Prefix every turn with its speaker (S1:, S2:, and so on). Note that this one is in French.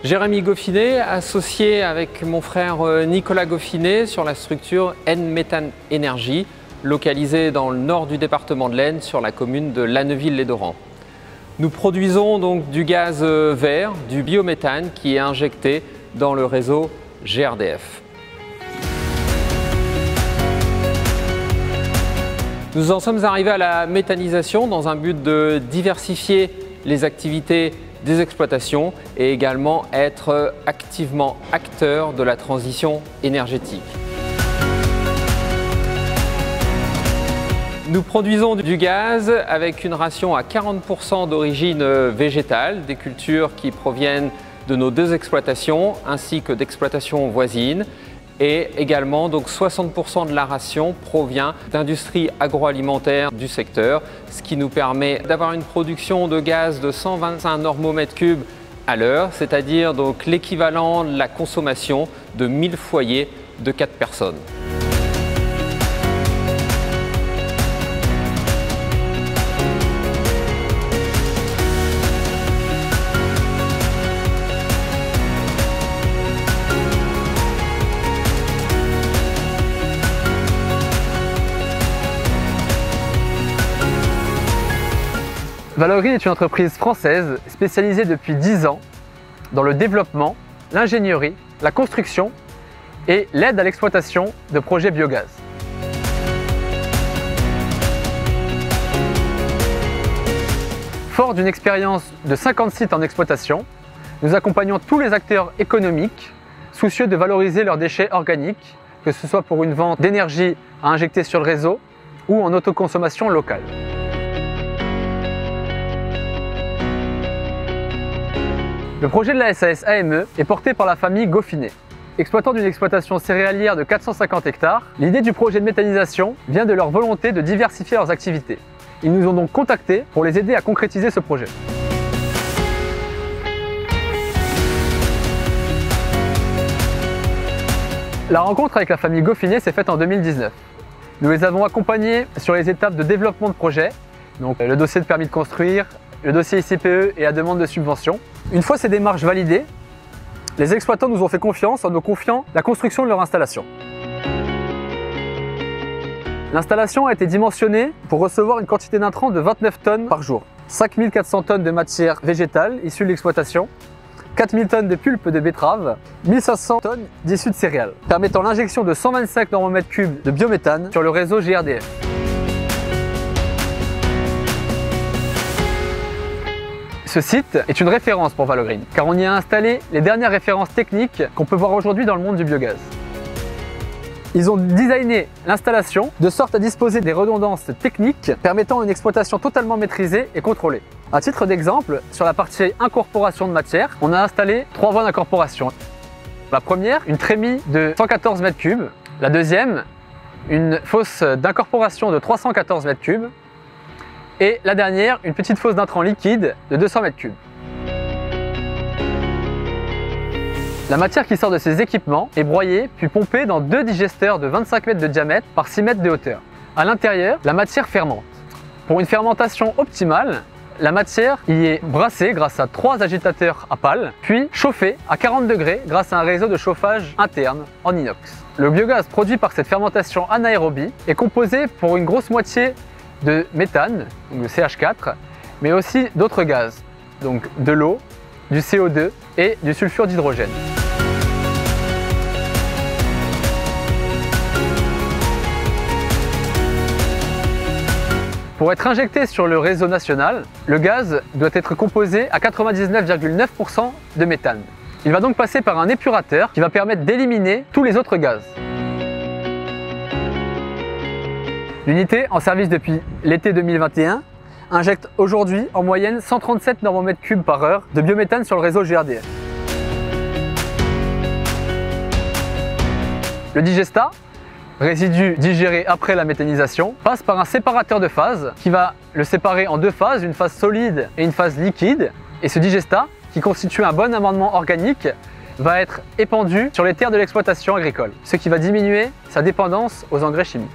S1: Jérémy Goffinet, associé avec mon frère Nicolas Goffinet sur la structure N-Méthane Énergie, localisée dans le nord du département de l'Aisne, sur la commune de Lanneville-les-Dorans. Nous produisons donc du gaz vert, du biométhane, qui est injecté dans le réseau GRDF. Nous en sommes arrivés à la méthanisation dans un but de diversifier les activités des exploitations et également être activement acteur de la transition énergétique. Nous produisons du gaz avec une ration à 40% d'origine végétale, des cultures qui proviennent de nos deux exploitations ainsi que d'exploitations voisines. Et également, donc 60% de la ration provient d'industries agroalimentaires du secteur, ce qui nous permet d'avoir une production de gaz de 125 normomètres cubes à l'heure, c'est-à-dire donc l'équivalent de la consommation de 1000 foyers de 4 personnes.
S2: Valogreen est une entreprise française spécialisée depuis 10 ans dans le développement, l'ingénierie, la construction et l'aide à l'exploitation de projets biogaz. Fort d'une expérience de 50 sites en exploitation, nous accompagnons tous les acteurs économiques soucieux de valoriser leurs déchets organiques, que ce soit pour une vente d'énergie à injecter sur le réseau ou en autoconsommation locale. Le projet de la SAS AME est porté par la famille Goffinet. Exploitant d'une exploitation céréalière de 450 hectares, l'idée du projet de méthanisation vient de leur volonté de diversifier leurs activités. Ils nous ont donc contactés pour les aider à concrétiser ce projet. La rencontre avec la famille Goffinet s'est faite en 2019. Nous les avons accompagnés sur les étapes de développement de projet, donc le dossier de permis de construire, le dossier ICPE et la demande de subvention. Une fois ces démarches validées, les exploitants nous ont fait confiance en nous confiant la construction de leur installation. L'installation a été dimensionnée pour recevoir une quantité d'intrants de 29 tonnes par jour. 5400 tonnes de matière végétale issue de l'exploitation, 4000 tonnes de pulpe de betterave, 1500 tonnes d'issues de céréales, permettant l'injection de 125 normomètres cubes de biométhane sur le réseau GRDF. Ce site est une référence pour Valogreen, car on y a installé les dernières références techniques qu'on peut voir aujourd'hui dans le monde du biogaz. Ils ont designé l'installation de sorte à disposer des redondances techniques permettant une exploitation totalement maîtrisée et contrôlée. À titre d'exemple, sur la partie incorporation de matière, on a installé 3 voies d'incorporation. La première, une trémie de 114 mètres cubes. La deuxième, une fosse d'incorporation de 314 mètres cubes. Et la dernière, une petite fosse d'intrant liquide de 200 mètres cubes. La matière qui sort de ces équipements est broyée puis pompée dans 2 digesteurs de 25 mètres de diamètre par 6 mètres de hauteur. À l'intérieur, la matière fermente. Pour une fermentation optimale, la matière y est brassée grâce à 3 agitateurs à pales, puis chauffée à 40 degrés grâce à un réseau de chauffage interne en inox. Le biogaz produit par cette fermentation anaérobie est composé pour une grosse moitié de méthane, donc le CH4, mais aussi d'autres gaz, donc de l'eau, du CO2 et du sulfure d'hydrogène. Pour être injecté sur le réseau national, le gaz doit être composé à 99,9% de méthane. Il va donc passer par un épurateur qui va permettre d'éliminer tous les autres gaz. L'unité, en service depuis l'été 2021, injecte aujourd'hui en moyenne 137 normomètres cubes par heure de biométhane sur le réseau GRDF. Le digestat, résidu digéré après la méthanisation, passe par un séparateur de phase qui va le séparer en 2 phases, une phase solide et une phase liquide. Et ce digestat, qui constitue un bon amendement organique, va être épandu sur les terres de l'exploitation agricole, ce qui va diminuer sa dépendance aux engrais chimiques.